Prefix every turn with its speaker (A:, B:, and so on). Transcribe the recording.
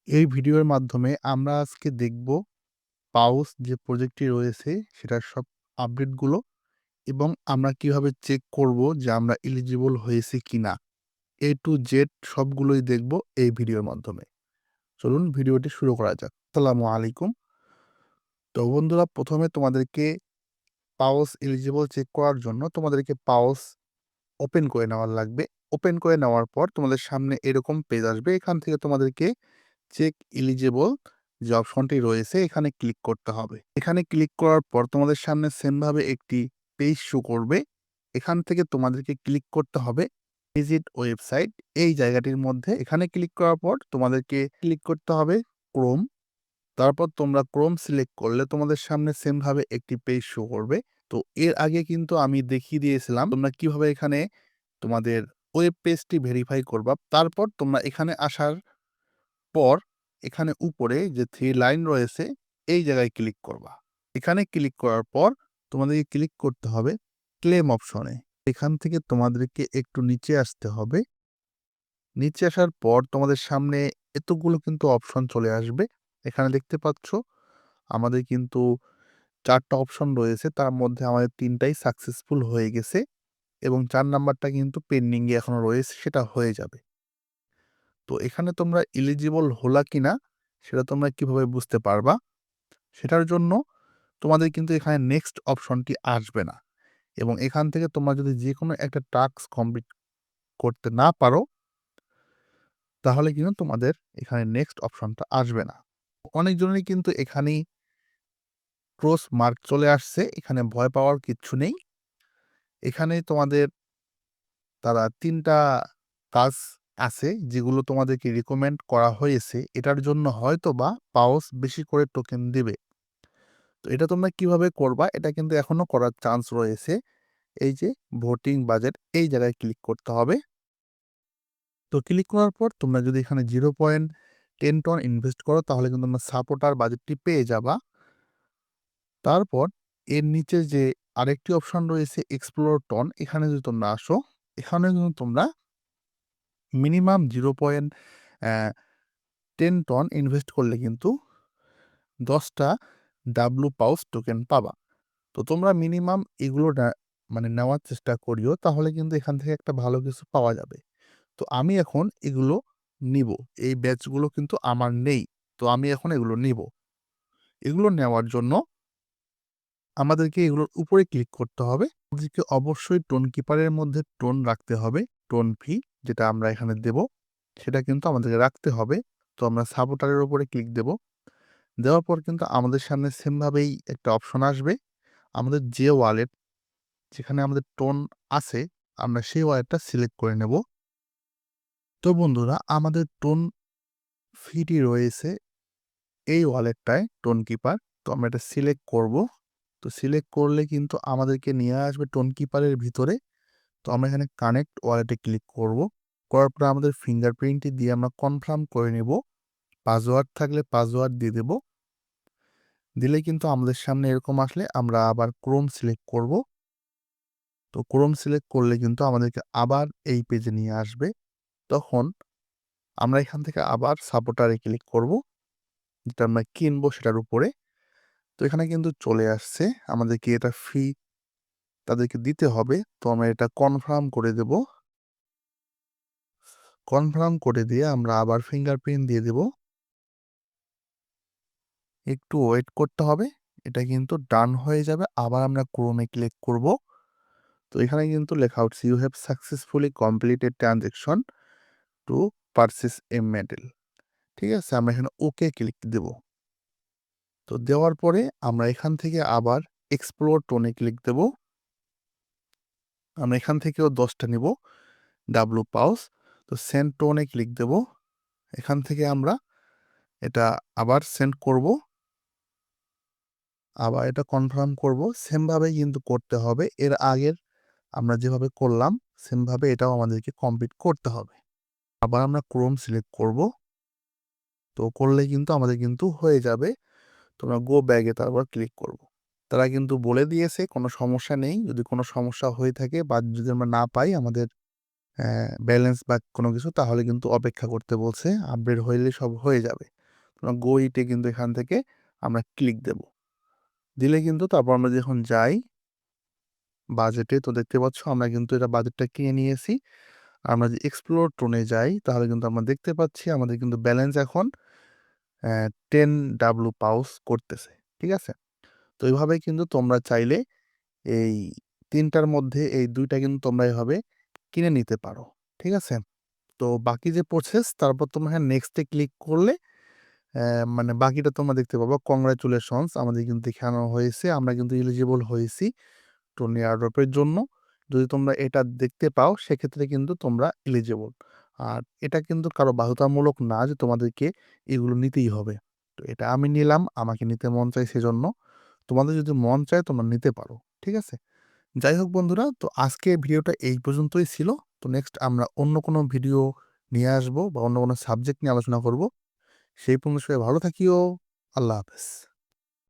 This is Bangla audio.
A: এই ভিডিওর মাধ্যমে আমরা আজকে দেখব পাউস যে প্রজেক্টটি রয়েছে সেটার সব আপডেটগুলো এবং আমরা কিভাবে চেক করব যে আমরা এলিজিবল হয়েছি কিনা। A to Z সবগুলোই দেখব এই ভিডিওর মাধ্যমে। চলুন ভিডিওটি শুরু করা যাক। আসসালামু আলাইকুম। তো বন্ধুরা, প্রথমে তোমাদেরকে পাউস এলিজিবল চেক করার জন্য তোমাদেরকে পাউস ওপেন করে নেওয়ার লাগবে। ওপেন করে নেওয়ার পর তোমাদের সামনে এরকম পেজ আসবে। এখান থেকে তোমাদেরকে চেক এলিজিবল যে অপশনটি রয়েছে এখানে ক্লিক করতে হবে। এখানে ক্লিক করার পর তোমাদের সামনে সেম ভাবে একটি পেজ শো করবে। এখান থেকে তোমাদেরকে ক্লিক করতে হবে ভিজিট ওয়েবসাইট এই জায়গাটির মধ্যে। এখানে ক্লিক করার পর তোমাদেরকে ক্লিক করতে হবে ক্রোম। তারপর তোমরা ক্রোম সিলেক্ট করলে তোমাদের সামনে সেম ভাবে একটি পেজ শো করবে। তো এর আগে কিন্তু আমি দেখিয়ে দিয়েছিলাম তোমরা কিভাবে এখানে তোমাদের ওয়েব পেজটি ভেরিফাই করবা। তারপর তোমরা এখানে আসার পর এখানে উপরে যে 3 লাইন রয়েছে এই জায়গায় ক্লিক করবা। এখানে ক্লিক করার পর তোমাদেরকে ক্লিক করতে হবে ক্লেম অপশনে। এখান থেকে তোমাদেরকে একটু নিচে আসতে হবে। নিচে আসার পর তোমাদের সামনে এতগুলো কিন্তু অপশন চলে আসবে। এখানে দেখতে পাচ্ছ আমাদের কিন্তু ৪ টা অপশন রয়েছে। তার মধ্যে আমাদের ৩ টাই সাকসেসফুল হয়ে গেছে এবং ৪ নাম্বারটা কিন্তু পেন্ডিং এ এখনো রয়েছে, সেটা হয়ে যাবে। তো এখানে তোমরা এলিজিবল হলা কিনা সেটা তোমরা কিভাবে বুঝতে পারবা? সেটার জন্য তোমাদের কিন্তু এখানে নেক্সট অপশনটি আসবে না এবং এখান থেকে তোমরা যদি যেকোনো একটা টাস্ক কমপ্লিট করতে না পারো তাহলে কিন্তু তোমাদের এখানে নেক্সট অপশনটা আসবে না। অনেকজনেরই কিন্তু এখানেই ক্রস মার্ক চলে আসছে। এখানে ভয় পাওয়ার কিচ্ছু নেই। এখানে তোমাদের তারা ৩ টা কাজ আছে যেগুলো তোমাদেরকে রিকমেন্ড করা হয়েছে। এটার জন্য হয়তোবা পাউস বেশি করে টোকেন দিবে। তো এটা তোমরা কিভাবে করবা? এটা কিন্তু এখনো করার চান্স রয়েছে। এই যে ভোটিং বাজেট এই জায়গায় ক্লিক করতে হবে। তো ক্লিক করার পর তোমরা যদি এখানে 0.10 টন ইনভেস্ট করো তাহলে কিন্তু তোমরা সাপোর্টার বাজেটটি পেয়ে যাবা। তারপর এর নিচে যে আরেকটি অপশন রয়েছে এক্সপ্লোর টন, এখানে যদি তোমরা আসো, এখানে কিন্তু তোমরা মিনিমাম 0.10 টন ইনভেস্ট করলে কিন্তু ১০ টা ডাব্লু পাউস টোকেন পাবা। তো তোমরা মিনিমাম এগুলো মানে নেওয়ার চেষ্টা করিও, তাহলে কিন্তু এখান থেকে একটা ভালো কিছু পাওয়া যাবে। তো আমি এখন এগুলো নিবো। এই ব্যাচগুলো কিন্তু আমার নেই। তো আমি এখন এগুলো নিবো। এগুলো নেওয়ার জন্য আমাদেরকে এগুলোর উপরে ক্লিক করতে হবে। আমাদেরকে অবশ্যই টোন কিপারের মধ্যে টোন রাখতে হবে। টোন ফি যেটা আমরা এখানে দেব, সেটা কিন্তু আমাদেরকে রাখতে হবে। তো আমরা সাপোর্টারের উপরে ক্লিক দেব। দেওয়ার পর কিন্তু আমাদের সামনে সেম ভাবেই একটা অপশন আসবে। আমাদের যে ওয়ালেট যেখানে আমাদের টোন আছে, আমরা সেই ওয়ালেটটা সিলেক্ট করে নেব। তো বন্ধুরা, আমাদের টোন ফিটি রয়েছে এই ওয়ালেটটায় টোন কিপার। তো আমরা এটা সিলেক্ট করব। তো সিলেক্ট করলে কিন্তু আমাদেরকে নিয়ে আসবে টোন কিপারের ভিতরে। তো আমরা এখানে কানেক্ট ওয়ালেটে ক্লিক করব। করার পরে আমাদের ফিঙ্গারপ্রিন্টটি দিয়ে আমরা কনফার্ম করে নেব। পাসওয়ার্ড থাকলে পাসওয়ার্ড দিয়ে দেব। দিলে কিন্তু আমাদের সামনে এরকম আসলে আমরা আবার ক্রোম সিলেক্ট করব। তো ক্রোম সিলেক্ট করলে কিন্তু আমাদেরকে আবার এই পেজে নিয়ে আসবে। তখন আমরা এখান থেকে আবার সাপোর্টারে ক্লিক করব, যেটা আমরা কিনবো সেটার উপরে। তো এখানে কিন্তু চলে আসছে। আমাদেরকে এটা ফ্রি তাদেরকে দিতে হবে। তো আমরা এটা কনফার্ম করে দেব। কনফার্ম করে দিয়ে আমরা আবার ফিঙ্গারপ্রিন্ট দিয়ে দেব। একটু ওয়েট করতে হবে। এটা কিন্তু ডান হয়ে যাবে। আবার আমরা ক্রোমে ক্লিক করব। তো এখানে কিন্তু লেখা হচ্ছে you have successfully completed transaction to purchase a medal. ঠিক আছে? আমরা এখানে ওকে ক্লিক দেব। তো দেওয়ার পরে আমরা এখান থেকে আবার এক্সপ্লোর টোনে ক্লিক দেব। আমরা এখান থেকেও ১০ টা নিব ডাব্লু পাউস। তো সেন্ড টোনে ক্লিক দেব। এখান থেকে আমরা এটা আবার সেন্ড করব। আবার এটা কনফার্ম করব। সেম ভাবেই কিন্তু করতে হবে। এর আগের আমরা যেভাবে করলাম সেম ভাবে এটাও আমাদেরকে কমপ্লিট করতে হবে। আবার আমরা ক্রোম সিলেক্ট করব। তো করলে কিন্তু আমাদের কিন্তু হয়ে যাবে। তোমরা গো ব্যাক এ তারপর ক্লিক করব। তারা কিন্তু বলে দিয়েছে কোনো সমস্যা নেই। যদি কোনো সমস্যা হয়ে থাকে বা যদি আমরা না পাই আমাদের ব্যালেন্স বা কোনো কিছু, তাহলে কিন্তু অপেক্ষা করতে বলছে। আপডেট হইলে সব হয়ে যাবে। তোমরা গো ইটে কিন্তু এখান থেকে আমরা ক্লিক দেব। দিলে কিন্তু তারপর আমরা যখন যাই বাজেটে, তো দেখতে পাচ্ছ আমরা কিন্তু এটা বাজেটটা কিনে নিয়েছি। আমরা যদি এক্সপ্লোর টোনে যাই তাহলে কিন্তু আমরা দেখতে পাচ্ছি আমাদের কিন্তু ব্যালেন্স এখন 10 পাউস করতেছে। ঠিক আছে? তো এইভাবে কিন্তু তোমরা চাইলে এই ৩ টার মধ্যে এই ২ টা কিন্তু তোমরা এভাবে কিনে নিতে পারো। ঠিক আছে? তো বাকি যে প্রসেস, তারপর তোমরা এখানে নেক্সট এ ক্লিক করলে মানে বাকিটা তোমরা দেখতে পাবা। কংগ্রাচুলেশনস, আমাদের কিন্তু দেখানো হয়েছে। আমরা কিন্তু এলিজিবল হয়েছি টোনি এয়ারড্রপের জন্য। যদি তোমরা এটা দেখতে পাও সেক্ষেত্রে কিন্তু তোমরা এলিজিবল। আর এটা কিন্তু কারো বাধ্যতামূলক না যে তোমাদেরকে এগুলো নিতেই হবে। তো এটা আমি নিলাম, আমাকে নিতে মন চায় সেজন্য। তোমাদের যদি মন চায় তোমরা নিতে পারো। ঠিক আছে? যাই হোক বন্ধুরা, তো আজকে ভিডিওটা এই পর্যন্তই ছিল। তো নেক্সট আমরা অন্য কোনো ভিডিও নিয়ে আসবো বা অন্য কোনো সাবজেক্ট নিয়ে আলোচনা করব। সেই পর্যন্ত সবাই ভালো থাকিও। আল্লাহ হাফেজ।